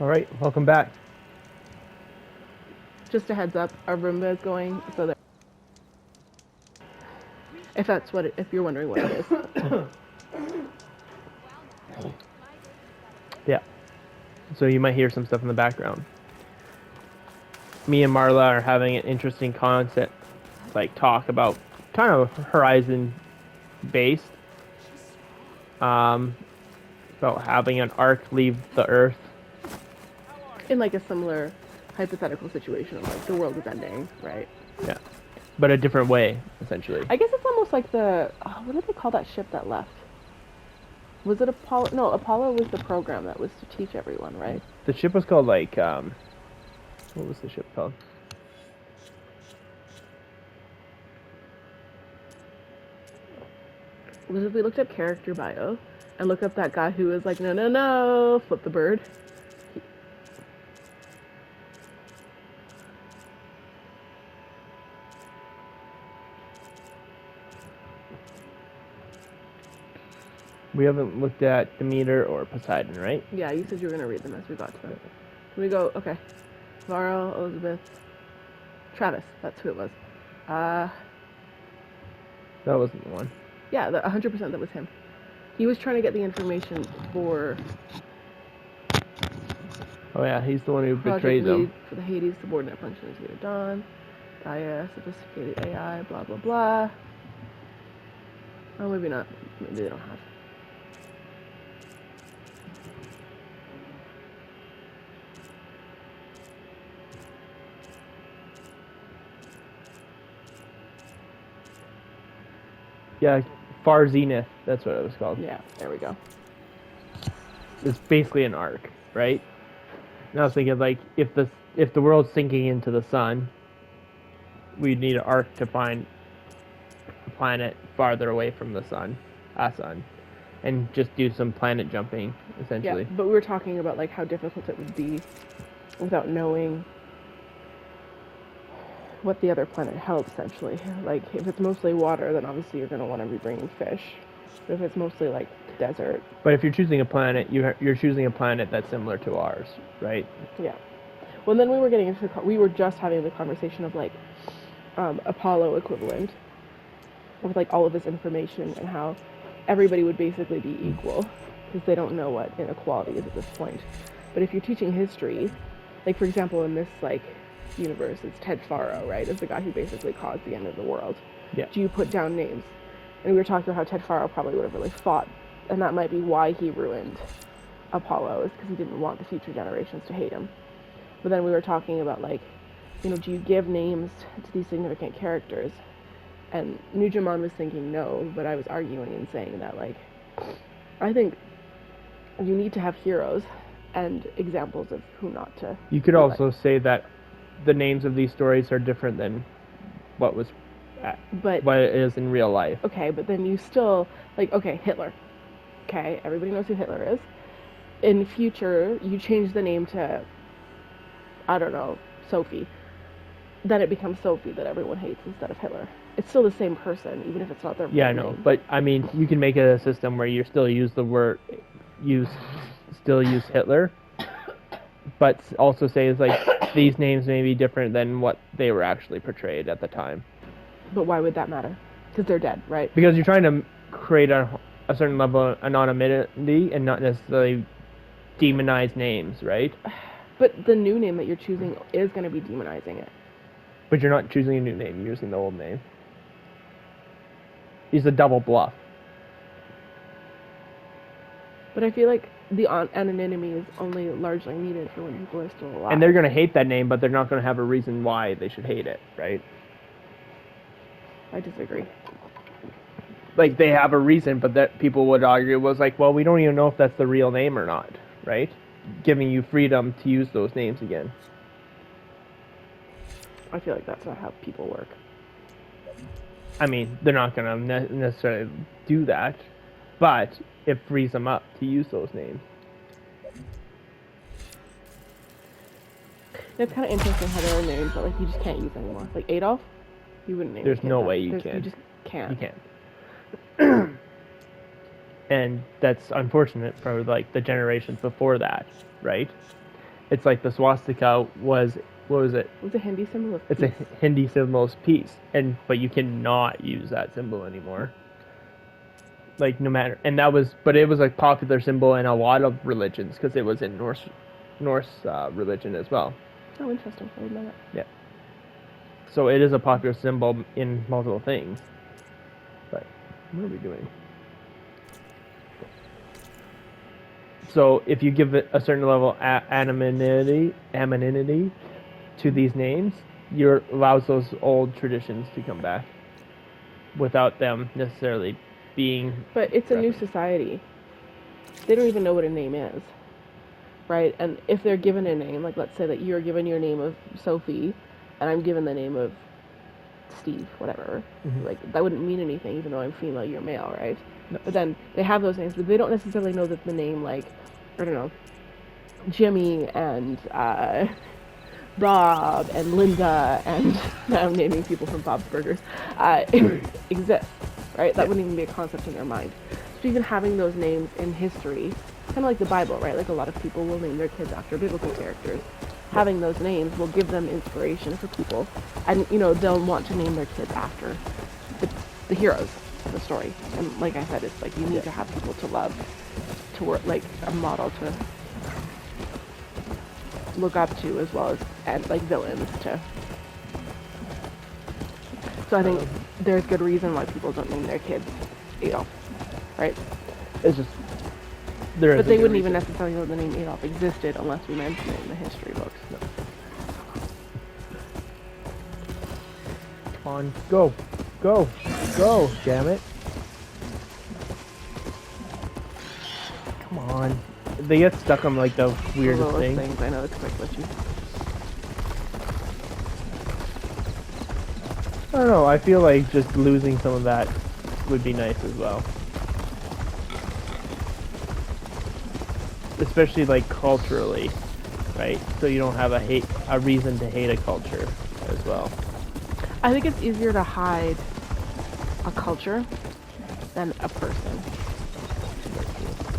All right, welcome back. Just a heads up, our Roomba is going, so that if that's what if you're wondering what it is. Yeah. So you might hear some stuff in the background. Me and Marla are having an interesting concept, talk about kind of horizon based. About having an arc leave the Earth. In like a similar hypothetical situation, like the world is ending, right? Yeah. But a different way, essentially. I guess it's almost like the what did they call that ship that left? Was it Apollo? No, Apollo was the program that was to teach everyone, right? The ship was called what was the ship called? Was if we looked up character bio and looked up that guy who was like, no, no, no, flip the bird. We haven't looked at Demeter or Poseidon, right? Yeah, you said you were gonna read them as we got to them. Can we go? Okay, Varro, Elizabeth, Travis. That's who it was. That wasn't the one. Yeah, 100% that was him. He was trying to get the information for Oh yeah, he's the one who project betrayed lead them. for the Hades subordinate function of Zeta Dawn, Gaia, sophisticated AI, blah blah blah. Oh, maybe not. Maybe they don't have. Yeah, Far Zenith. That's what it was called. Yeah, there we go. It's basically an arc, right? And I was thinking, if the world's sinking into the sun, we'd need an arc to find a planet farther away from the sun, and just do some planet jumping, essentially. Yeah, but we were talking about like how difficult it would be without knowing what the other planet held. Essentially, like if it's mostly water, then obviously you're going to want to be bringing fish. But if it's mostly like desert. But if you're choosing a planet, you're choosing a planet that's similar to ours, right? Yeah. Well, then we were getting into we were just having the conversation of like Apollo equivalent with like all of this information and how everybody would basically be equal because they don't know what inequality is at this point. But if you're teaching history, like for example in this like universe, it's Ted Faro, right? Is the guy who basically caused the end of the world. Yeah. Do you put down names? And we were talking about how Ted Faro probably would have really fought, and that might be why he ruined Apollo, is because he didn't want the future generations to hate him. But then we were talking about like, you know, do you give names to these significant characters? And Neujamon was thinking no, but I was arguing and saying that like, I think you need to have heroes and examples of who not to. You could also say that the names of these stories are different than what it is in real life. Okay, but then you still like, okay, Hitler. Okay, everybody knows who Hitler is. In the future, you change the name to, I don't know, Sophie. Then it becomes Sophie that everyone hates instead of Hitler. It's still the same person, even if it's not their Yeah, I know, name. but I mean, you can make it a system where you still use the word, use Hitler, but also say it's like these names may be different than what they were actually portrayed at the time. But why would that matter? Because they're dead, right? Because you're trying to create a certain level of anonymity and not necessarily demonize names, right? But the new name that you're choosing is going to be demonizing it. But you're not choosing a new name, you're using the old name. He's a double bluff. But I feel like the anonymity is only largely needed for when people are still alive. And they're going to hate that name, but they're not going to have a reason why they should hate it, right? I disagree. Like, they have a reason, but that people would argue was like, well, we don't even know if that's the real name or not, right? Giving you freedom to use those names again. I feel like that's not how people work. I mean, they're not going to necessarily do that, but it frees them up to use those names. It's kind of interesting how there are names that like you just can't use anymore. Like Adolf, you wouldn't name. There's no way you can. You just can't. You can't. And that's unfortunate for like the generations before that, right? It's like the swastika was, what was it? It's a Hindi symbol of It's peace. a Hindi symbol of peace, but you cannot use that symbol anymore. Like no matter, and that was, but it was a popular symbol in a lot of religions because it was in Norse religion as well. Oh, interesting. I didn't know that. Yeah. So it is a popular symbol in multiple things. But what are we doing? So if you give it a certain level of anonymity to these names, you allows those old traditions to come back without them necessarily being. But it's a new society. They don't even know what a name is, right? And if they're given a name, like let's say that you're given your name of Sophie, and I'm given the name of Steve, whatever. Mhm. Like that wouldn't mean anything, even though I'm female, you're male, right? No. But then they have those names, but they don't necessarily know that the name, like, I don't know, Jimmy and Rob and Linda and now I'm naming people from Bob's Burgers exists, right? That wouldn't even be a concept in their mind. So even having those names in history, kind of like the Bible, right? Like a lot of people will name their kids after biblical characters. Having those names will give them inspiration for people, and you know they'll want to name their kids after the heroes of the story. And like I said, it's like you need to have people to love, to work, like a model to look up to, as well as and like villains to. So I think there's good reason why people don't name their kids Adolf, right? It's just there. But they wouldn't even necessarily know the name Adolf existed unless we mention it in the history books. No. Come on, go, go, go! Damn it! Come on. They get stuck on like the weirdest Those thing. things, I know it's quite glitchy. I don't know. I feel like just losing some of that would be nice as well. Especially like culturally, right? So you don't have a reason to hate a culture as well. I think it's easier to hide a culture than a person,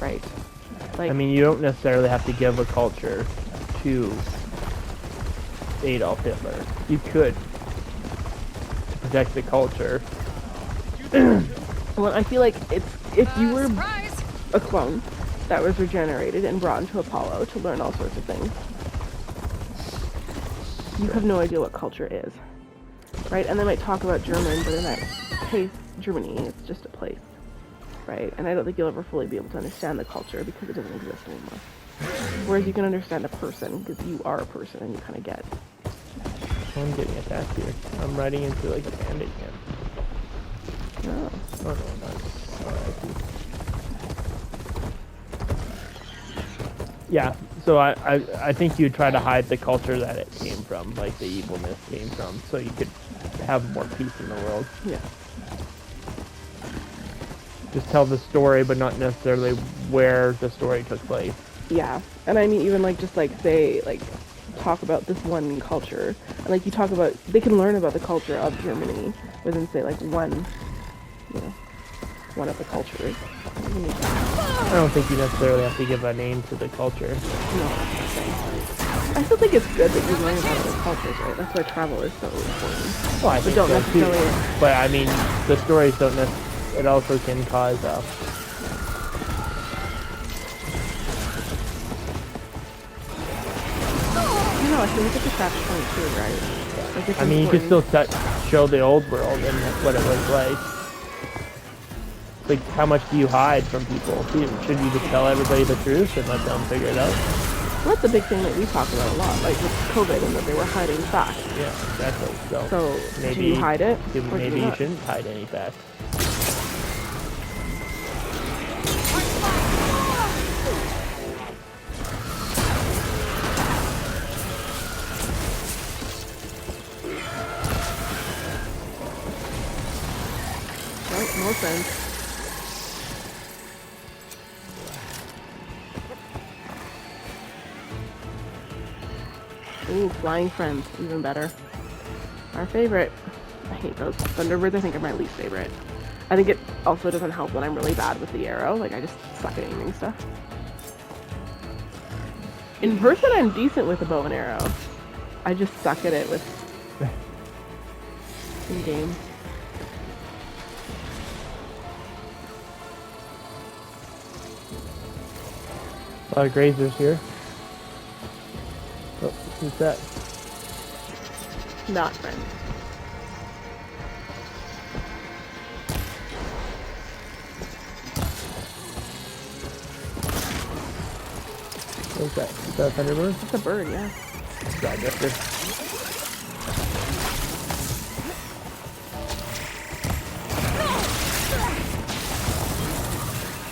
right? Like, I mean, you don't necessarily have to give a culture to Adolf Hitler. You could to protect the culture. well, I feel like it's if you were a clone that was regenerated and brought into Apollo to learn all sorts of things, you have no idea what culture is, right? And they might talk about German, but in that case, Germany, it's just a place, right? And I don't think you'll ever fully be able to understand the culture because it doesn't exist anymore. Whereas you can understand a person because you are a person and you kind of get. I'm getting attacked here. I'm riding into like a bandit camp. No. Oh no, not. Oh, I see. Yeah, so I think you try to hide the culture that it came from, like the evilness came from, so you could have more peace in the world. Yeah. Just tell the story, but not necessarily where the story took place. Yeah. And I mean, even like just like say like talk about this one culture, and like you talk about they can learn about the culture of Germany within say like one, you know, one of the cultures. I don't think you necessarily have to give a name to the culture. No, I still think it's good that you learn about other cultures, right? That's why travel is so important. Well, I But think don't so too. necessarily. But I mean, the stories don't necessarily. It also can cause. You know, I think it's a catch point too, right? Like it's I mean, you can important. still show the old world and what it was like. Like, how much do you hide from people? Should you just tell everybody the truth and let them figure it out? Well, that's a big thing that we talk about a lot, like with COVID and that they were hiding facts. Yeah, exactly. So, maybe do you hide it? Or do maybe you not? shouldn't hide any facts. Right, more friends. Ooh, flying friends, even better. Our favorite. I hate those. Thunderbirds, I think, are my least favorite. I think it also doesn't help when I'm really bad with the arrow. Like, I just suck at aiming stuff. In person, I'm decent with a bow and arrow. I just suck at it with in game. A lot of grazers here. Oh, who's that? Not friends. What's that? Is that a thunderbird? That's a bird, yeah. God, Jester.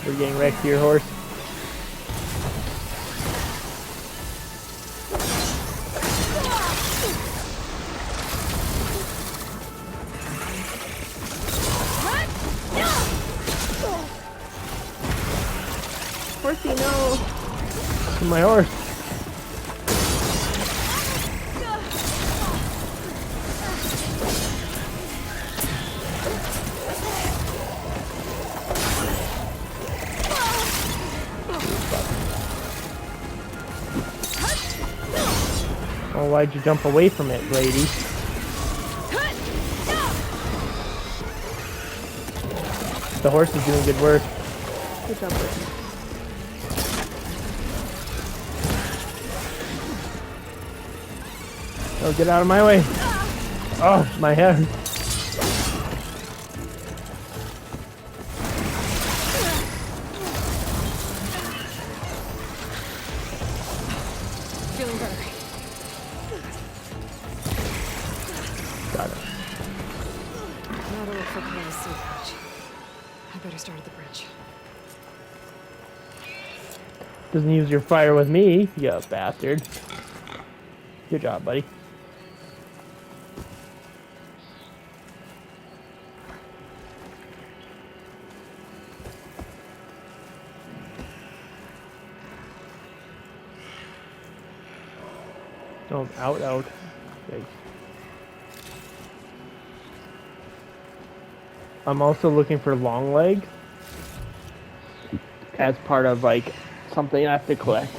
We're getting wrecked here, horse. Horsey, no. My horse. Oh, why'd you jump away from it, lady? The horse is doing good work. Good job, Horsey. Oh, get out of my way. Oh, my head. Feeling better. Got it. Now to look for Paul's seed pouch. I better start at the bridge. Doesn't use your fire with me, you bastard. Good job, buddy. Oh, out. Yikes. I'm also looking for long legs as part of like something I have to collect.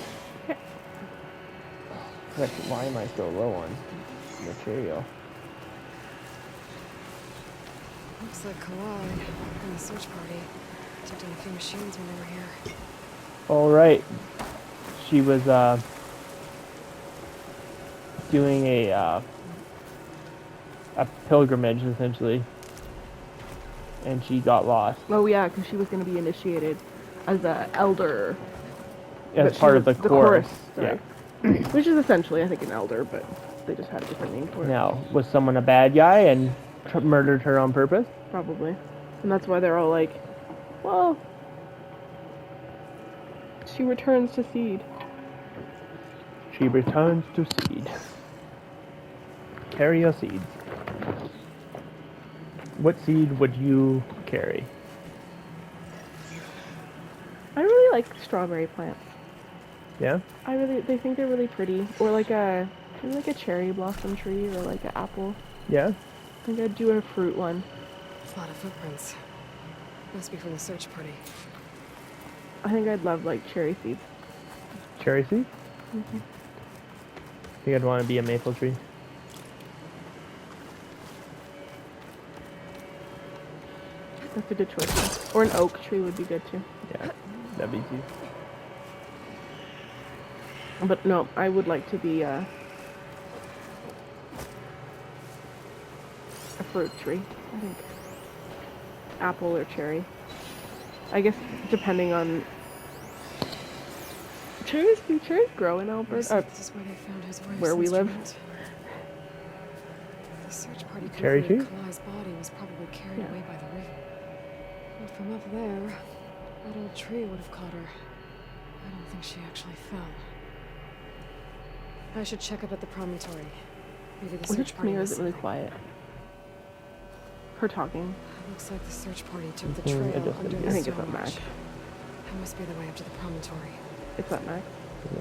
Why am I so low on material? Looks like Collide and the search party took down a few machines when they were here. All right, she was doing a pilgrimage essentially, and she got lost Oh yeah, because she was going to be initiated as a elder. as But part she of the was- chorus. sorry. Which is essentially, I think, an elder, but they just had a different name for it. Now, was someone a bad guy and murdered her on purpose? Probably. And that's why they're all like, well, she returns to seed. She returns to seed. Carry your seeds. What seed would you carry? I really like strawberry plants. Yeah? They think they're really pretty. Or like maybe like a cherry blossom tree or like an apple. Yeah? I think I'd do a fruit one. A lot of footprints. Must be from the search party. I think I'd love like cherry seeds. Cherry seed? I think I'd want to be a maple tree. That's a good choice. Or an oak tree would be good too. Yeah, that'd be too. But no, I would like to be a fruit tree. I think apple or cherry. I guess depending on cherries. Do cherries grow in Alberta? This is where they found his wife's where we live. instrument. The search party Cherry concluded tree? Kalai's body was probably carried Yeah. away by the river. But from up there, that old tree would have caught her. I don't think she actually fell. I should check up at the promontory. Maybe the Was it search just party me or was is it really something. quiet? Her talking. Looks like the search party took the Mhm, trail adjusted under again. the I think it's stone up Mac. arch. That must be the way up to the promontory. It's up, Max. Do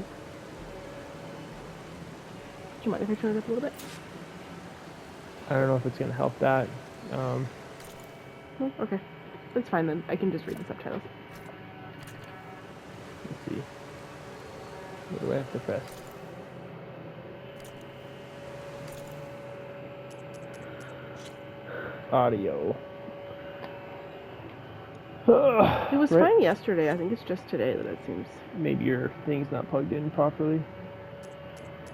you mind if I turn it up a little bit? I don't know if it's gonna help that. Oh, okay. That's fine then. I can just read the subtitles. Let's see. What do I have to press? Audio. It was Right. fine yesterday. I think it's just today that it seems. Maybe your thing's not plugged in properly.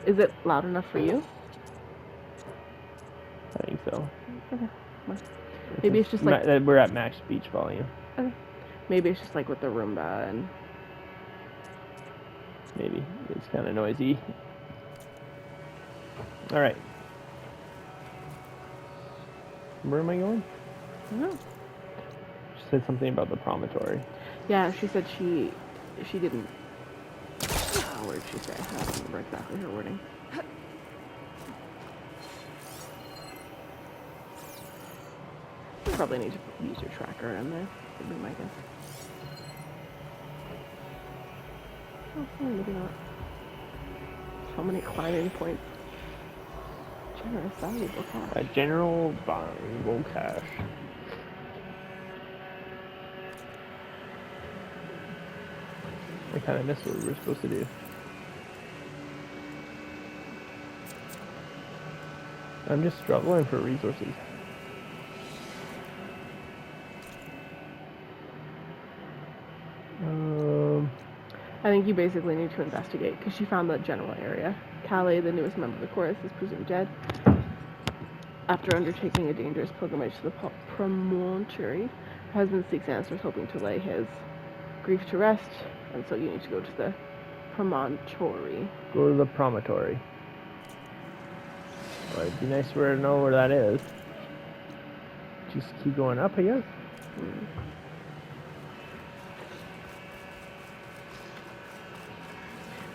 Is it loud enough for you? I think so. Okay. Well, maybe it's just like we're at max speech volume. okay. Maybe it's just like with the Roomba and Maybe it's kind of noisy. All right. Where am I going? I don't know. She said something about the promontory. Yeah, she said she didn't. What did she say? I don't remember exactly her wording. You probably need to use your tracker in there. Would be my guess. Oh, maybe not. So many climbing points. Generous, valuable cash. A general valuable cache. I kind of missed what we were supposed to do. I'm just struggling for resources. I think you basically need to investigate because she found the general area. Calais, the newest member of the chorus, is presumed dead. After undertaking a dangerous pilgrimage to the promontory, her husband seeks answers, hoping to lay his grief to rest, and so you need to go to the promontory. Go to the promontory. Well, it'd be nice for her to know where that is. Just keep going up, I guess.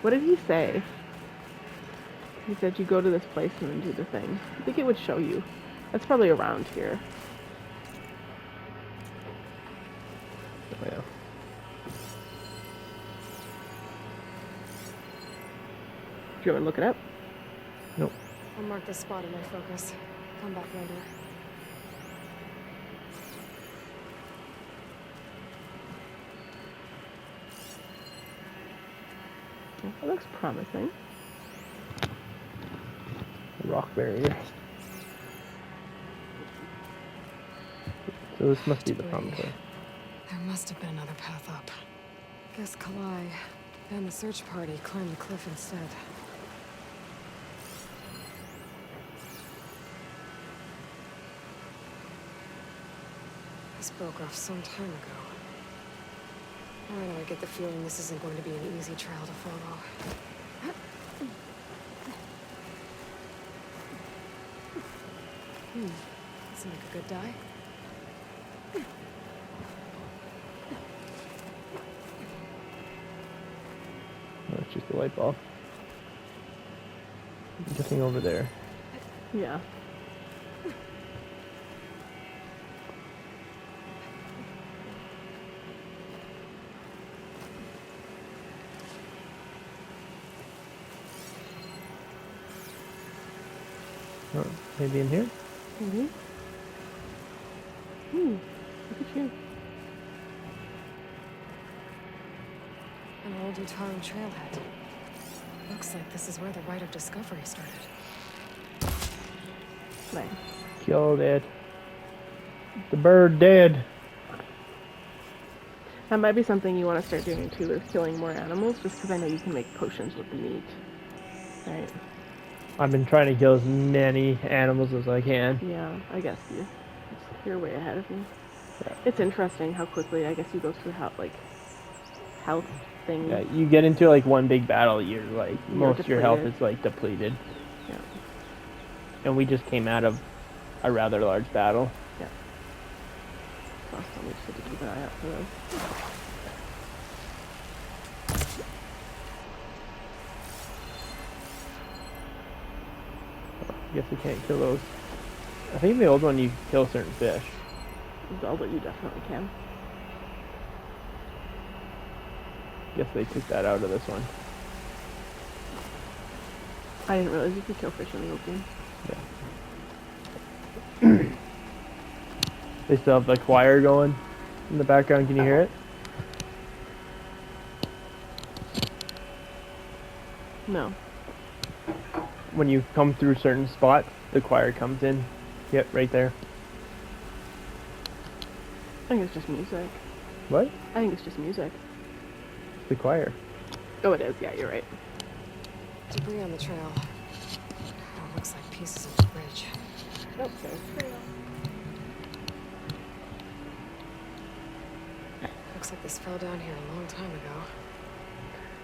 What did he say? He said you go to this place and then do the thing. I think it would show you. That's probably around here. Oh, yeah. Do you want to look it up? Nope. I'll mark this spot in my focus. Come back later. That looks promising. Rock barrier. So this must be the promontory. There must have been another path up. Guess Kalai and the search party climbed the cliff instead. This broke off some time ago. Why do I get the feeling this isn't going to be an easy trail to follow? Doesn't make a good die. Oh, it's just a light bulb. Nothing over there. Yeah. Oh, maybe in here? Maybe. Look at you. An old Utaru trailhead. Looks like this is where the Rite of Discovery started. Nice. Killed it. The bird dead. That might be something you want to start doing too, is killing more animals, just because I know you can make potions with the meat. Right? I've been trying to kill as many animals as I can. Yeah, I guess you're way ahead of me. Yeah. It's interesting how quickly I guess you go through health things. Yeah, you get into like one big battle, you're like most of your health is like depleted. Yeah. And we just came out of a rather large battle. Yeah. So we just have to keep an eye out for those. I guess we can't kill those. I think in the old one you kill certain fish. Zelda, you definitely can. Guess they took that out of this one. I didn't realize you could kill fish in the old game. Yeah. They still have the choir going in the background. Can you hear it? No. When you come through certain spots, the choir comes in. Yep, right there. I think it's just music. What? I think it's just music. It's the choir. Oh, it is. Yeah, you're right. Debris on the trail. Oh, looks like pieces of the bridge. Nope, there's trail. Looks like this fell down here a long time ago.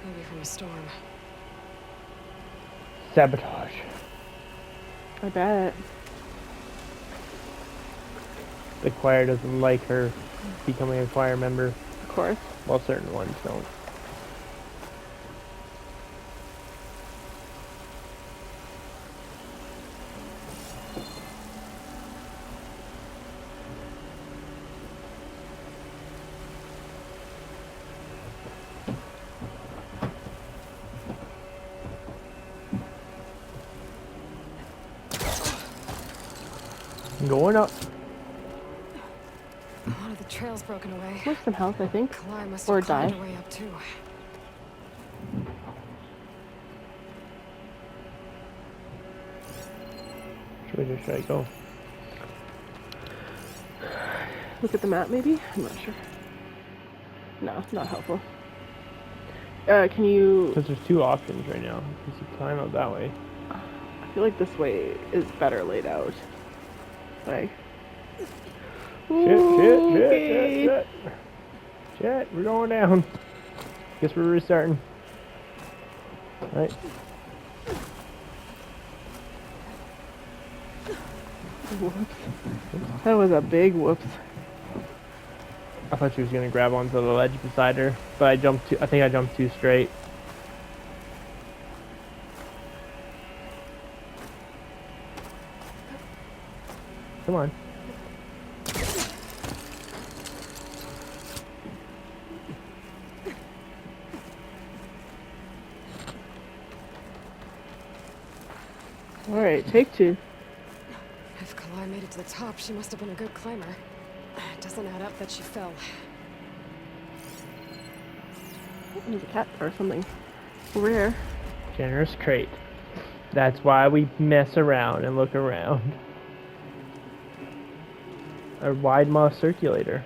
Maybe from a storm. Sabotage. I bet. The choir doesn't like her becoming a choir member. Of course. Well, certain ones don't. Going up. A lot of the trail's broken away. With some health, I think. Kalai must Or have climbed die. her way up too. Which way should I go? Look at the map, maybe? I'm not sure. No, not helpful. Can you... Because there's two options right now. Because you climb up that way. I feel like this way is better laid out. Like... Shit. Shit, we're going down. Guess we're restarting. Right. Whoops. That was a big whoops. I thought she was gonna grab onto the ledge beside her, but I think I jumped too straight. Come on. Alright, take two. If Kalai made it to the top, she must have been a good climber. It doesn't add up that she fell. There's a cat or something rare. Generous crate. That's why we mess around and look around. A wide moss circulator.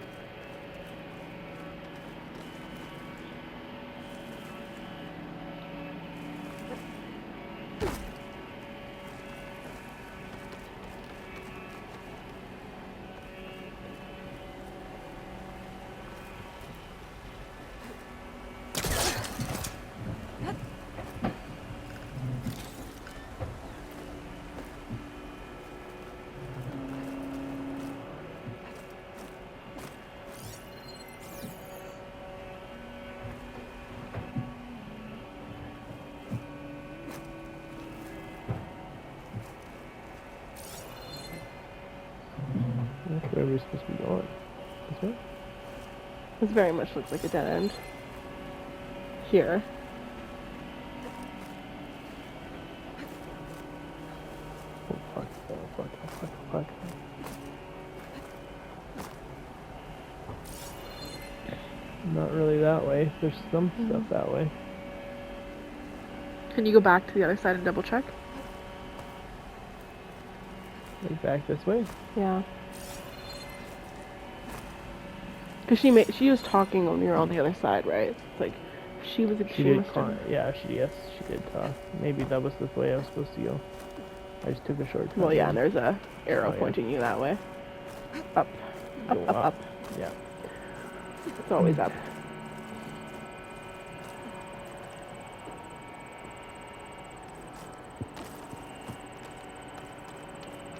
That's where we're supposed to be going. This way? This very much looks like a dead end. Here. Oh fuck, oh fuck, oh fuck, oh fuck. Not really that way. There's some stuff that way. Can you go back to the other side and double check? Like back this way? Yeah. Because she was talking when we were on the other side, right? It's like she was. She did must have- yeah, she did talk. Maybe that was the way I was supposed to go. I just took a shortcut. Well, yeah, and there's a arrow Oh, yeah. pointing you that way. Up, Go up. Yeah. It's always up.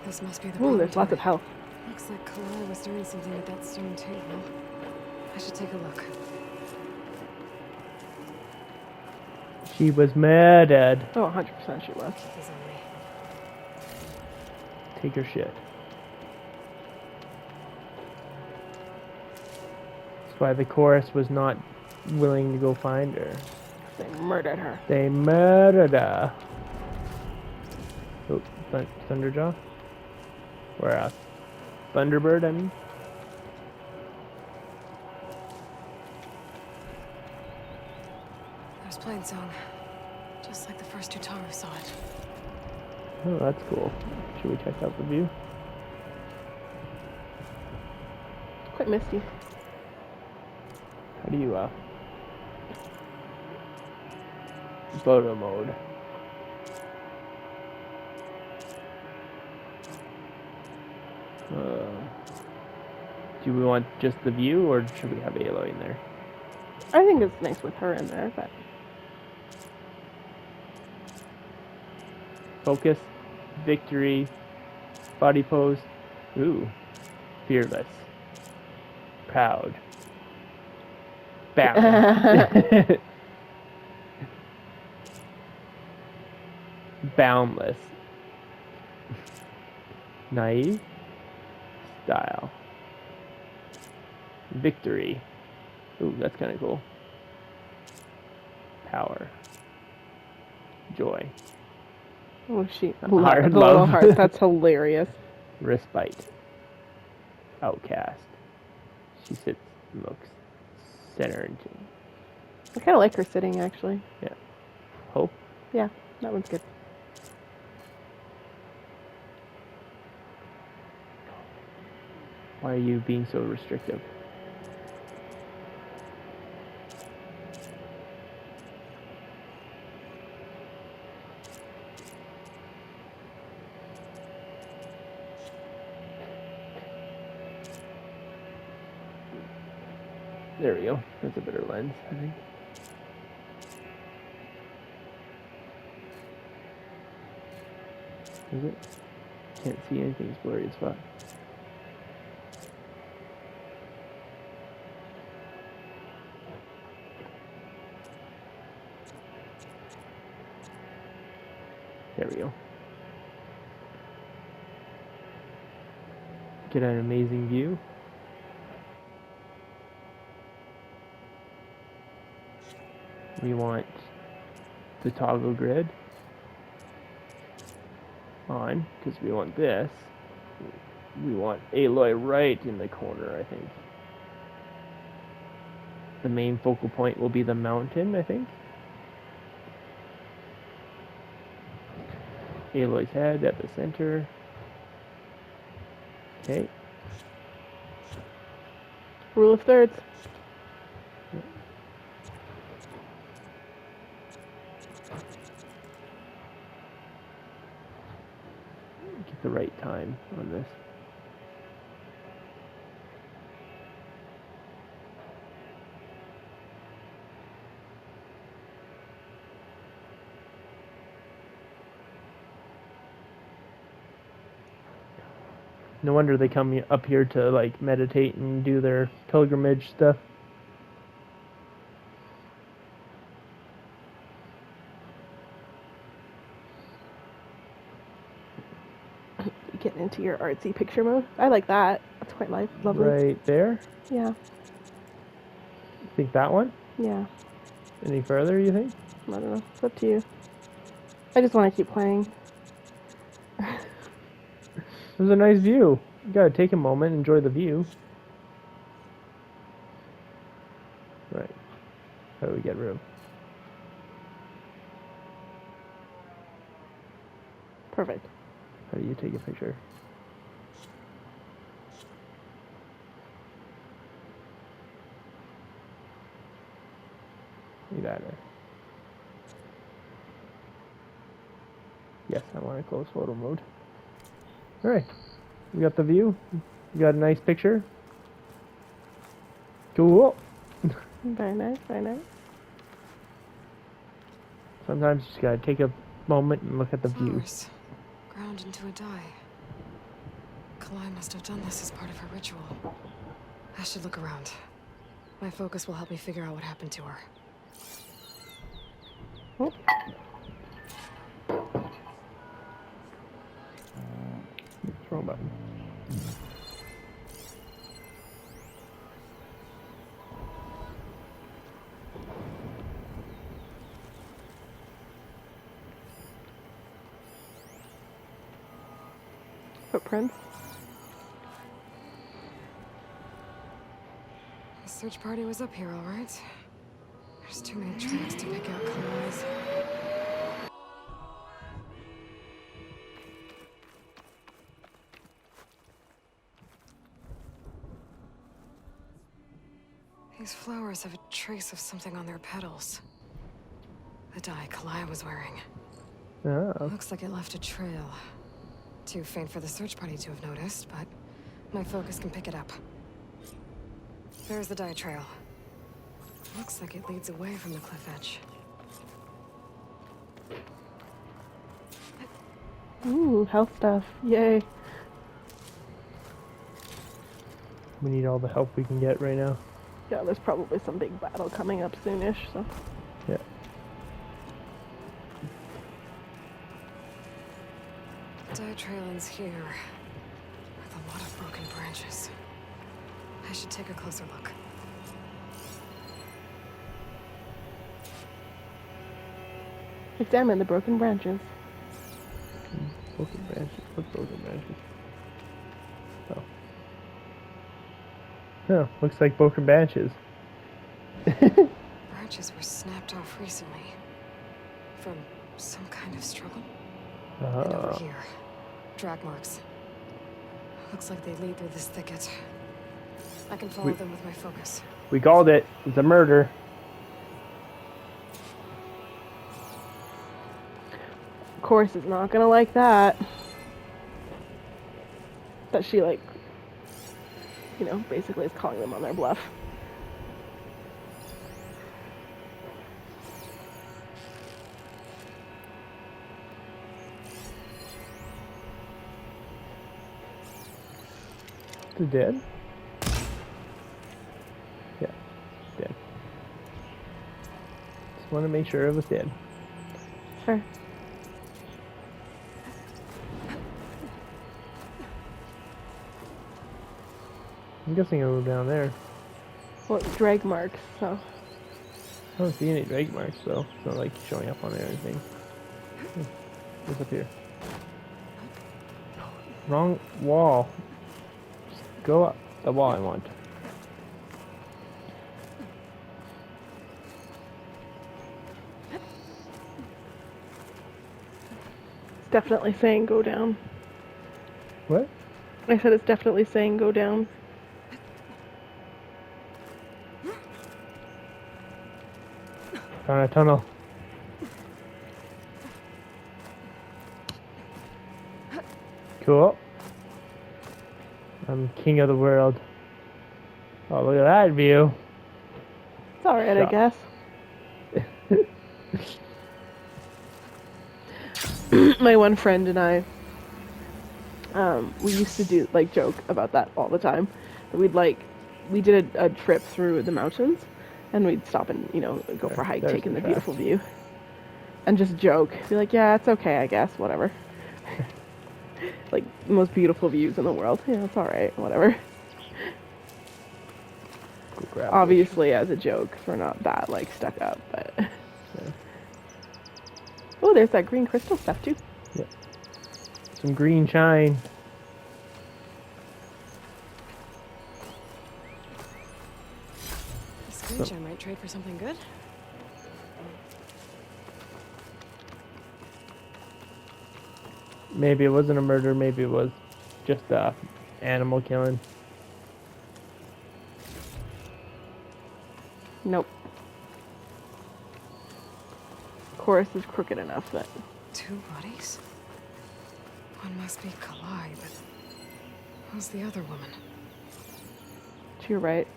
This must be the Ooh, there's bottom lots of door. health. Looks like Kalai was doing something with that stone table. I should take a look. She was murdered. Oh, 100% she was. He's on me. Take her shit. That's why the chorus was not willing to go find her. They murdered her. They murdered her. Oh, Thunderjaw? Or Thunderbird, I mean? There's Plainsong. Just like the first two times saw it. Oh, that's cool. Should we check out the view? Quite misty. How do you, photo mode? Do we want just the view, or should we have Aloy in there? I think it's nice with her in there, but Focus, victory, body pose. Ooh, fearless, proud, bound, boundless, naive, style, victory. Ooh, that's kind of cool. Power, joy, oh, she Hard the little love. heart. That's hilarious. respite, outcast. She sits and looks centered. I kind of like her sitting, actually. Yeah. Hope. Yeah, that one's good. Why are you being so restrictive? There we go. That's a better lens, I think. Is it? Can't see anything. It's blurry as fuck. There we go. Get an amazing view. We want the toggle grid on because we want this. We want Aloy right in the corner, I think. The main focal point will be the mountain, I think. Aloy's head at the center. Okay. Rule of thirds. Get the right time on this. No wonder they come up here to like meditate and do their pilgrimage stuff. Getting into your artsy picture mode. I like that. That's quite lovely. Right there. Yeah. Think that one? Yeah. Any further, you think? I don't know. It's up to you. I just want to keep playing. It was a nice view. You gotta take a moment, enjoy the view. Right. How do we get room? Perfect. How do you take a picture? You got it. Yes, I want a close photo mode. Alright. We got the view. We got a nice picture. Cool. Very nice, very nice. Sometimes you just gotta take a moment and look at the view. Flowers ground into a dye. Kalai must have done this as part of her ritual. I should look around. My focus will help me figure out what happened to her. Oh. Wrong button. Footprints. The search party was up here, all right. There's too many tracks to pick out Kalai's. These flowers have a trace of something on their petals. The dye Kalai was wearing. Oh. Looks like it left a trail. Too faint for the search party to have noticed, but my focus can pick it up. There's the dye trail. Looks like it leads away from the cliff edge. Ooh, health stuff. Yay. We need all the help we can get right now. Yeah, there's probably some big battle coming up soonish, so. Yeah. Dye trail ends here, with a lot of broken branches. I should take a closer look. Examine the broken branches. Broken branches. What broken branches? Oh. Oh, looks like broken branches. Branches were snapped off recently. From some kind of struggle. And over here. Drag marks. Looks like they lead through this thicket. I can follow them with my focus. We called it. It's a murder. Of course, is not gonna like that. That she, like, you know, basically is calling them on their bluff. Is it dead? Yeah, dead. Just want to make sure it was dead. Sure. I'm guessing it'll go down there. Well, it's drag marks, so. I don't see any drag marks though. It's not like showing up on there or anything. What's up here? Wrong wall. Just go up the wall I want. It's definitely saying go down. What? I said it's definitely saying go down. Found a tunnel. Cool. I'm king of the world. Oh, look at that view. It's alright, I Shot. guess. My one friend and I, we used to do, like, joke about that all the time. We did a trip through the mountains, and we'd stop and, you know, go for a hike, There's taking the the beautiful view. And just joke. Be like, yeah, it's okay, I guess, whatever. Like, the most beautiful views in the world. Yeah, it's alright, whatever. Go grab Obviously, as a joke, 'cause we're not that, like, stuck up, but... Yeah. Oh, there's that green crystal stuff, too. Yeah. Some green shine. This screech I might trade for something good. Maybe it wasn't a murder, maybe it was just animal killing. Nope. Chorus is crooked enough that... Two bodies? One must be Kalai, but who's the other woman? To your right.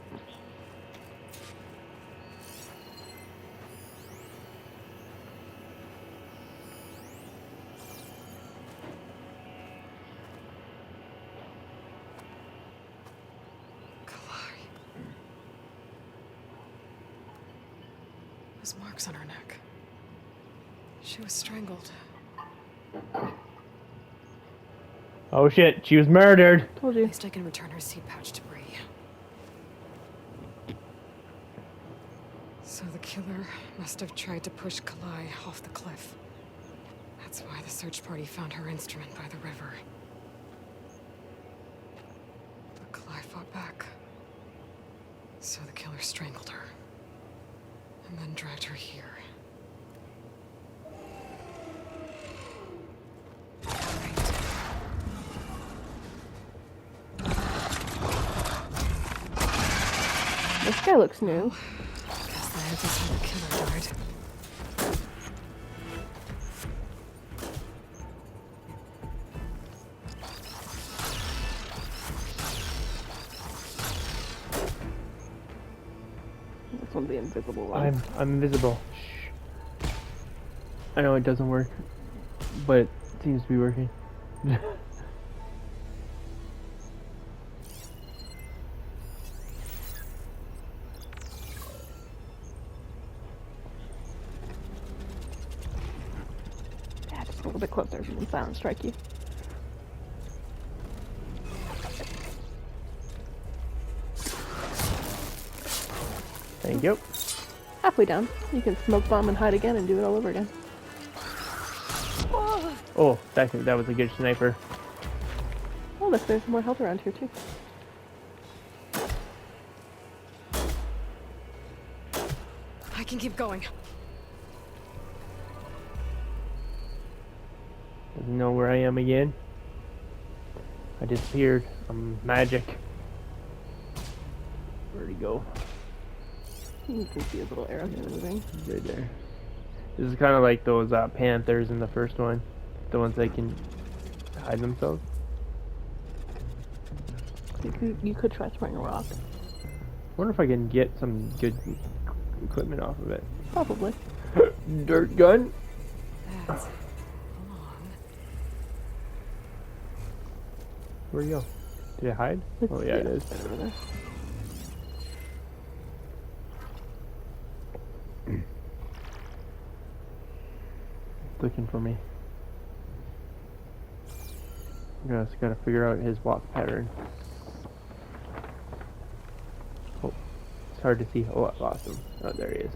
Kalai. Those marks on her neck. She was strangled. Oh shit, she was murdered. Told At you. least I can return her seed pouch to Bree. So the killer must have tried to push Kalai off the cliff. That's why the search party found her instrument by the river. But Kalai fought back. So the killer strangled her. And then dragged her here. This guy looks new. Guess that is how the killer died. This one's the invisible one. I'm invisible. Shh. I know it doesn't work, but it seems to be working. Yeah, just a little bit closer so the sound strike you. Thank you. Halfway down. You can smoke bomb and hide again and do it all over again. Oh, that was a good sniper. Oh, look, there's more health around here too. I can keep going. Doesn't know where I am again. I disappeared. I'm magic. Where'd he go? You can see his little arrows moving. He's right there. This is kind of like those panthers in the first one. The ones that can hide themselves. You could try throwing a rock. Wonder if I can get some good equipment off of it. Probably. Dirt gun. That's long. Where'd you go? Did it hide? Oh yeah, it is. Right over there. Looking for me. Just gotta figure out his walk pattern. Oh, it's hard to see. Oh, I lost him. Oh, there he is.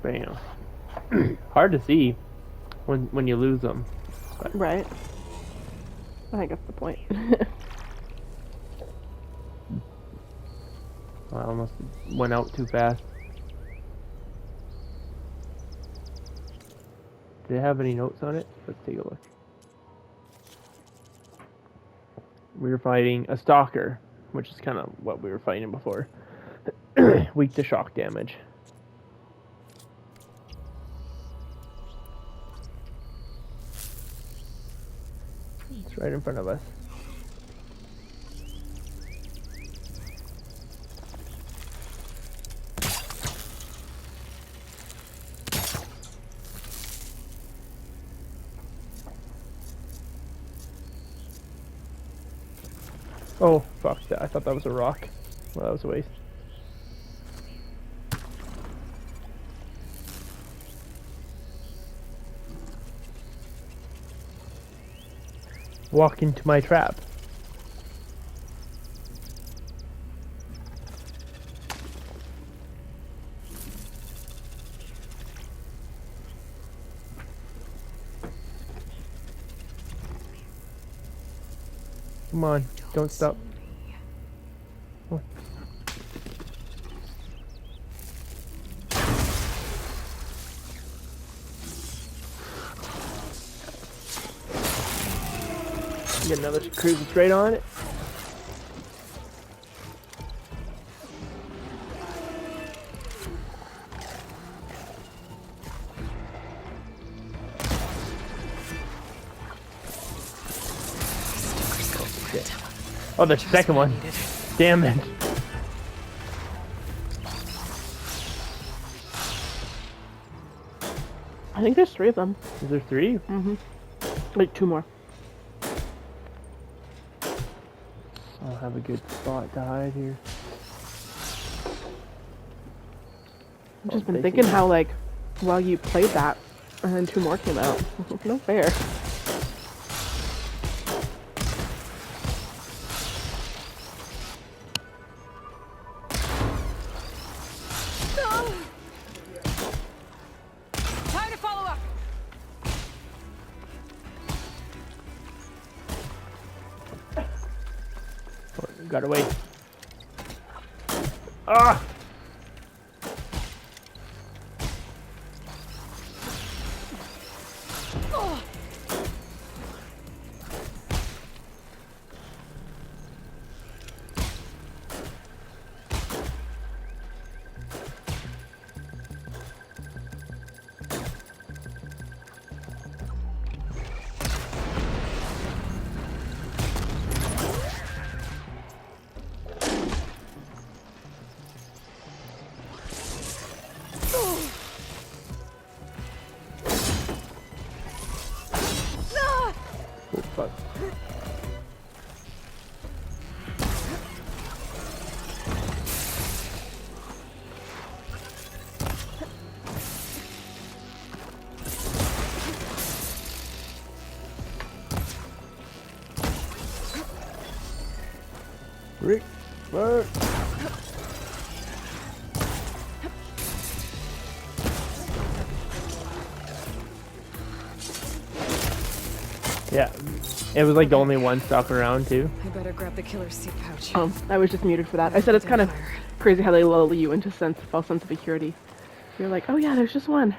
Bam. Hard to see when you lose them. But Right. I think that's the point. I almost went out too fast. Did it have any notes on it? Let's take a look. We were fighting a stalker, which is kind of what we were fighting before. Weak to shock damage. It's right in front of us. Oh, fuck that. I thought that was a rock. Well, that was a waste. Walk into my trap. Come on, don't stop. Oh. Get another cruise straight on it. Oh, the second one. Damn it. I think there's 3 of them. Is there 3? Mm-hmm. Like 2 more. I'll have a good spot to hide here. I've just been thinking how, like, while you played that, and then 2 more came out. No fair. Time to follow up. Got away. Ah! Rick, Mark. Yeah, it was like the only one stuck around too. I better grab the killer's seed pouch. I was just muted for that. I said it's kind of crazy how they lull you into false sense of security. You're like, oh yeah, there's just one.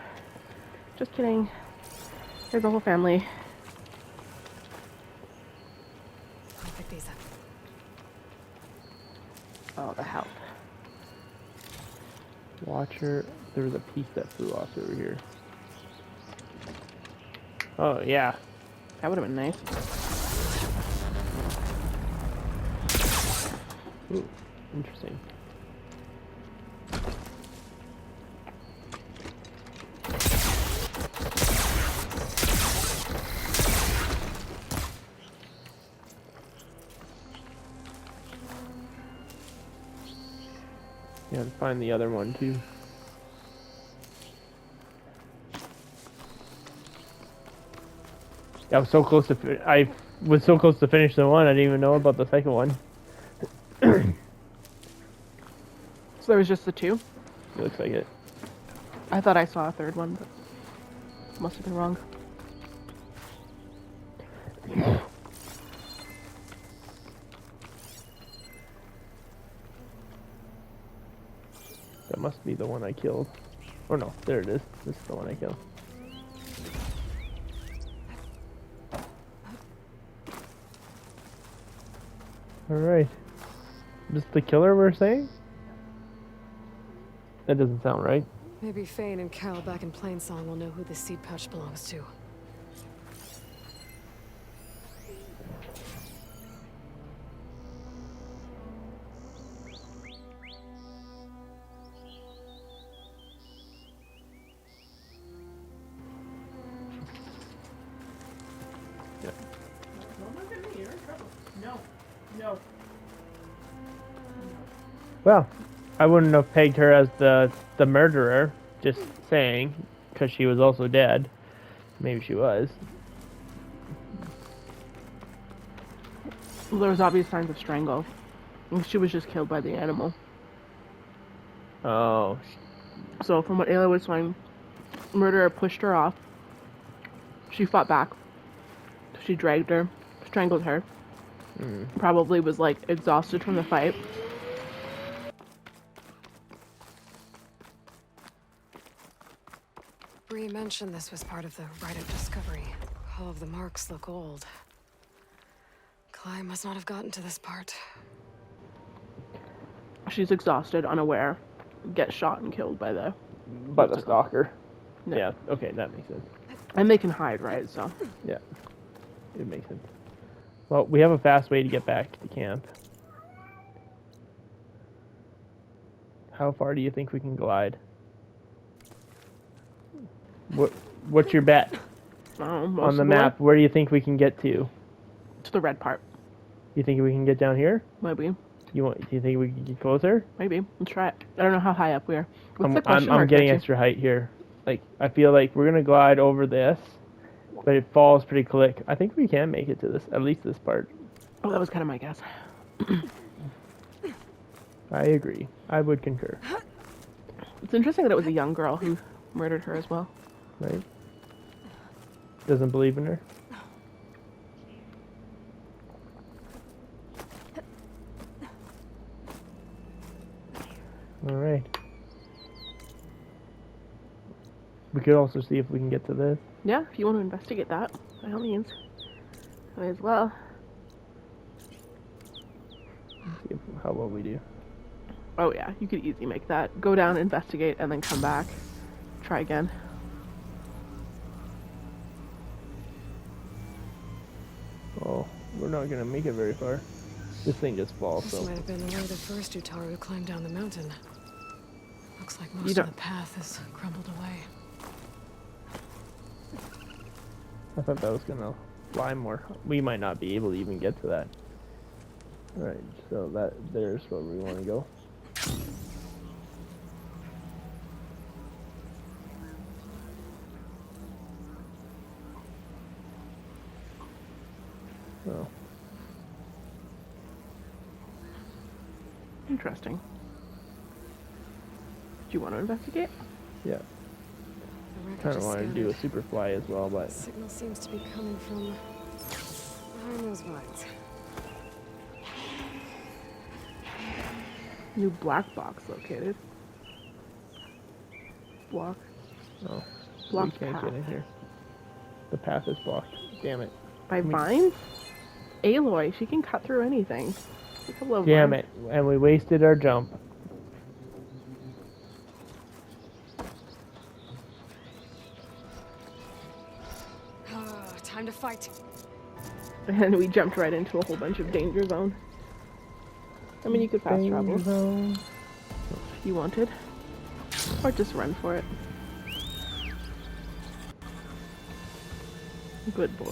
Just kidding. There's a whole family. I'll pick these up. Oh, the health. Watcher, there was a piece that flew off over here. Oh yeah. That would have been nice. Ooh, interesting. Yeah, to find the other one too. I was so close to. I was so close to finish the one. I didn't even know about the second one. So there was just the two? It looks like it. I thought I saw a third one, but must have been wrong. That must be the one I killed. Oh no, there it is. This is the one I killed. Alright. This the killer we're saying? That doesn't sound right. Maybe Fane and Cal back in Plainsong will know who the seed pouch belongs to. Well, I wouldn't have pegged her as the murderer, just saying, because she was also dead. Maybe she was. Well, there was obvious signs of strangle. She was just killed by the animal. Oh. So from what Ayla was saying, murderer pushed her off. She fought back. She dragged her, strangled her. Probably was like exhausted from the fight. Bree mentioned this was part of the rite of discovery. All of the marks look old. Cly must not have gotten to this part. She's exhausted, unaware, gets shot and killed by the stalker. No. Yeah, okay, that makes sense. And they can hide, right? So Yeah, it makes sense. Well, we have a fast way to get back to the camp. How far do you think we can glide? What's your bet on the map? Where do you think we can get to? To the red part. You think we can get down here? Maybe. Do you think we can get closer? Maybe. Let's try it. I don't know how high up we are. What's the I'm question mark getting next to? extra height here. Like, I feel like we're gonna glide over this, but it falls pretty quick. I think we can make it to this, at least this part. Oh, that was kind of my guess. I agree. I would concur. It's interesting that it was a young girl who murdered her as well. Right? Doesn't believe in her. All right. We could also see if we can get to this. Yeah, if you want to investigate that, by all means. Might as well. See how well we do. Oh yeah, you could easily make that. Go down, investigate, and then come back. Try again. Oh, we're not gonna make it very far. This thing just falls. This So might have been the way the first Utaru climbed down the mountain. Looks like most don't- of the path has crumbled away. I thought that was gonna fly more. We might not be able to even get to that. All right, so there's where we want to go. Oh. Interesting. Do you want to investigate? Yeah. The wreckage Kind of is wanted to do a scattered. super fly as well, but Signal seems to be coming from behind those vines. New black box located. Block. oh, we Blocked can't path. get in here. The path is blocked. Damn it. By Can we- vines? Aloy, she can cut through anything. A couple of Damn vines. it. And we wasted our jump. Time to fight. And we jumped right into a whole bunch of danger zone. I mean, you could fast travel if Zone. you wanted. Or just run for it. Good boy.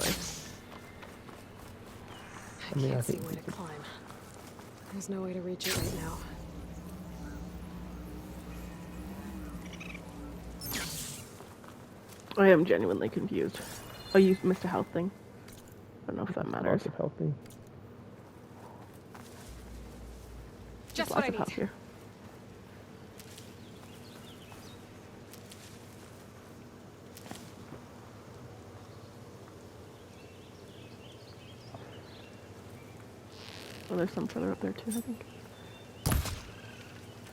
I mean, I can't see think where we to could- climb. There's no way to reach it right now. I am genuinely confused. Oh, you missed a health thing. I don't know if that matters. Lots of helping. Just There's what lots I of need. health here. Oh, there's some further up there too, I think.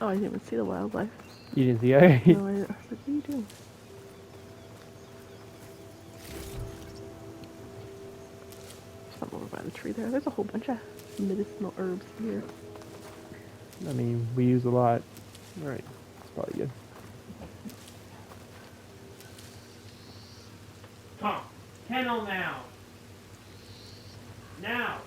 Oh, I didn't even see the wildlife. You didn't see it? No, I was like, what are you doing? Something over by the tree there. There's a whole bunch of medicinal herbs here. I mean, we use a lot. Alright, that's probably good. Tom, kennel now! Now!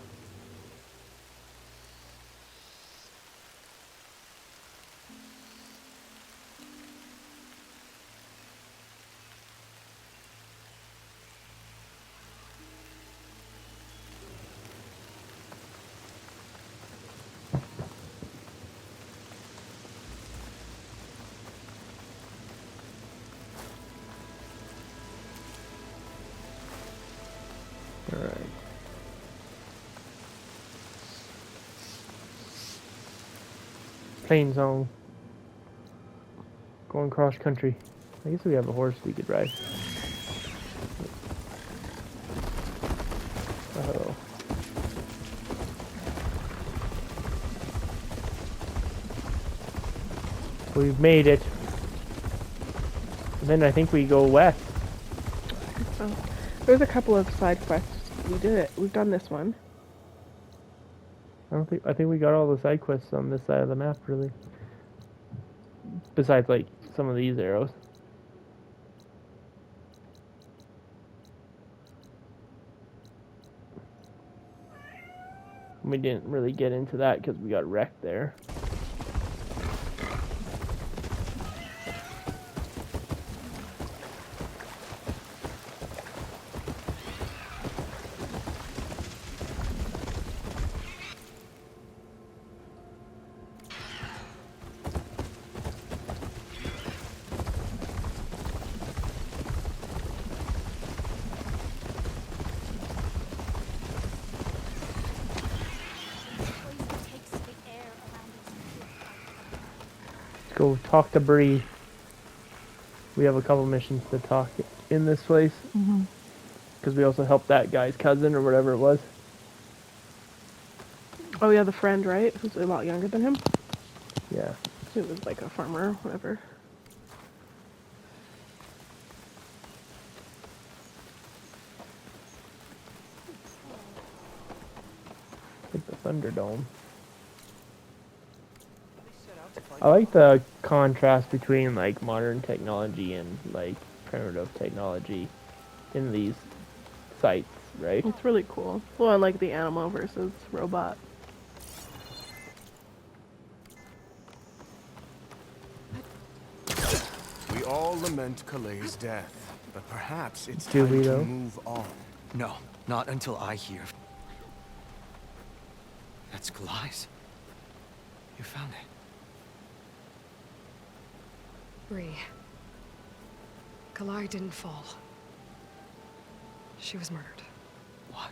Alright. Plain zone. Going cross country. I guess we have a horse we could ride. Oh. We've made it. And then I think we go west. So, there's a couple of side quests. We did it. We've done this one. I think we got all the side quests on this side of the map, really. Besides, like, some of these arrows. We didn't really get into that because we got wrecked there. Let's go talk to Bree. We have a couple missions to talk in this place. Because we also helped that guy's cousin or whatever it was. Oh yeah, the friend, right? Who's a lot younger than him. Yeah. He was like a farmer or whatever. Like the Thunderdome. I like the contrast between like modern technology and like primitive technology in these sites, right? It's really cool. Well, I like the animal versus robot. We all lament Kalei's death, but perhaps it's Do time we, to though? move on. No, not until I hear. That's Kalai's. You found it. Bree. Kalai didn't fall. She was murdered. What?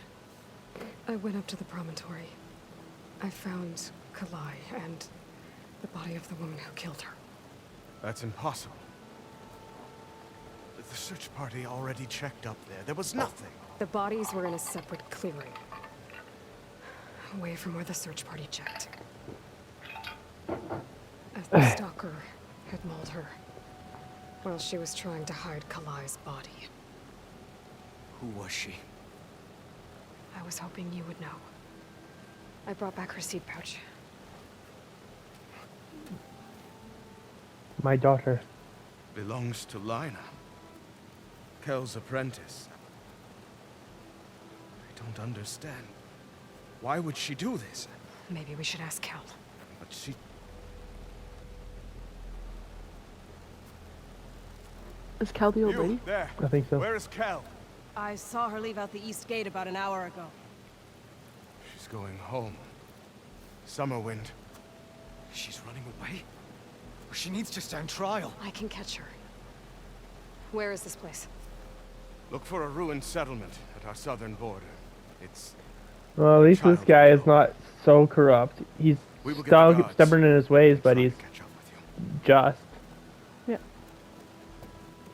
I went up to the promontory. I found Kalai, and The body of the woman who killed her. That's impossible. The search party already checked up there. There was nothing. The bodies were in a separate clearing. Away from where the search party checked. As the stalker had mauled her while she was trying to hide Kalai's body. Who was she? I was hoping you would know. I brought back her seed pouch. My daughter. Belongs to Lina. Kel's apprentice. I don't understand. Why would she do this? Maybe we should ask Kel. But she... Is Kel the old lady? You, there. I think so. Where is Kel? I saw her leave out the east gate about an hour ago. She's going home. Summerwind. She's running away? She needs to stand trial. I can catch her. Where is this place? Look for a ruined settlement at our southern border. It's... Well, at least this guy is not so corrupt. He's We will get the guards. stubborn in his ways, but Try to he's catch up with you. just. Yeah.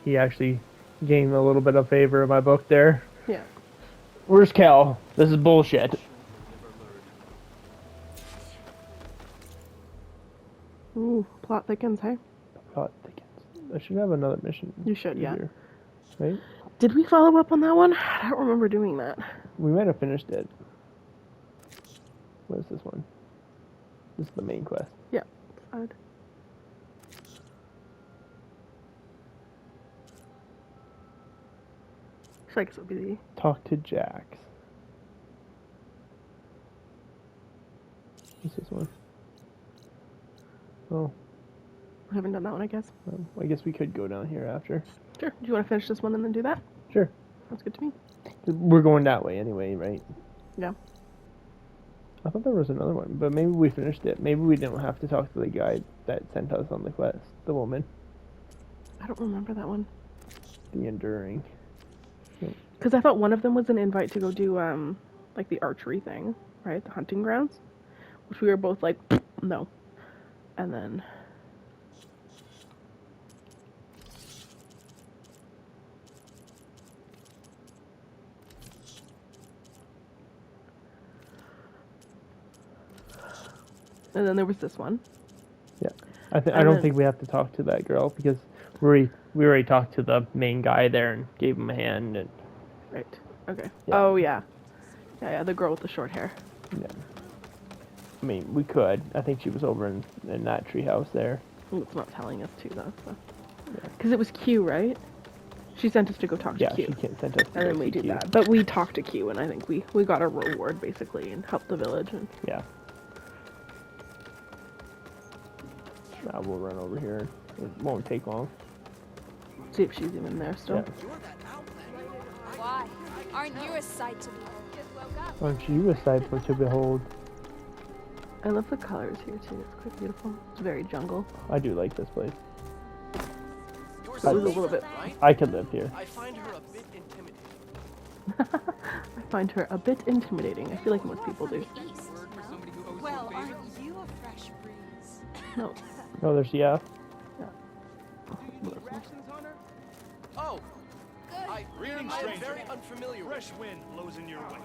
He actually gained a little bit of favor in my book there. Yeah. Where's Cal? This is bullshit. Ooh, plot thickens, hey? Plot thickens. I should have another mission. You should, yeah. here, right? Did we follow up on that one? I don't remember doing that. We might have finished it. What is this one? This is the main quest. Yeah. Side. So I guess it'll be the... Talk to Jax. What's this one? Oh, We haven't done that one, I guess. I guess we could go down here after. Sure. Do you want to finish this one and then do that? Sure. Sounds good to me. We're going that way anyway, right? Yeah. I thought there was another one, but maybe we finished it. Maybe we didn't have to talk to the guy that sent us on the quest. The woman. I don't remember that one. The Enduring. Because I thought one of them was an invite to go do, like the archery thing, right? The hunting grounds. Which we were both like, no. And then... And then there was this one. Yeah. I don't think we have to talk to that girl because we already talked to the main guy there and gave him a hand and Right. Okay. Yeah. Oh, yeah. Yeah, the girl with the short hair. yeah. I mean, we could. I think she was over in that treehouse there. Well, it's not telling us to, though. Because it was Q, right? She sent us to go talk to Yeah, Q. she can't send us. to And go then we see did Q. that. But we talked to Q, and I think we got a reward, basically, and helped the village. And Yeah. Now we'll run over here. It won't take long. see if she's even there still. Yeah. Why? Aren't you a sight to behold? Aren't you a sight for to behold? I love the colors here, too. It's quite beautiful. It's very jungle. I do like this place. It was a little bit... I could live here. I find her a bit intimidating. I find her a bit intimidating. I feel like most people do. Well, aren't you a fresh breeze? No. Oh, there's yeah. Oh, Greetings, I am stranger. very unfamiliar with Fresh wind blows in your wake.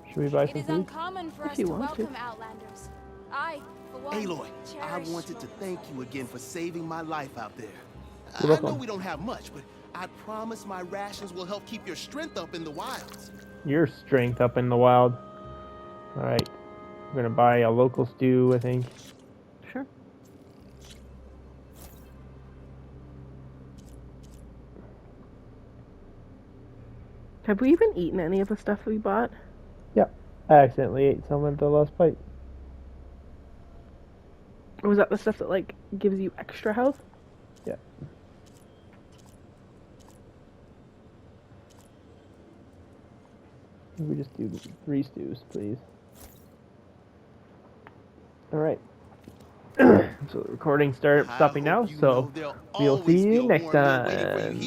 Should we buy It some is food? uncommon for If us you to want to. welcome outlanders. I, for one, Aloy, I cherish wanted to thank you again for saving my life out there. You're I know welcome. we don't have much, but I promise my rations will help keep your strength up in the wilds. Your strength up in the wild. Alright. We're gonna buy a local stew, I think. Sure. Have we even eaten any of the stuff we bought? Yep. I accidentally ate some at the last bite. Or was that the stuff that, like, gives you extra health? Yeah. We just do 3 stews, please. Alright. So the recording stopping now, so we'll see you next time.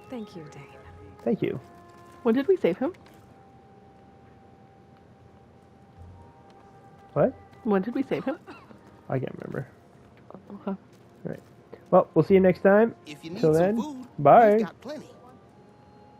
Thank you, Dane. Thank you. When did we save him? What? When did we save him? I can't remember. Okay. All right. Well, we'll see you next time. If you need Till some then, food, bye. we've got plenty.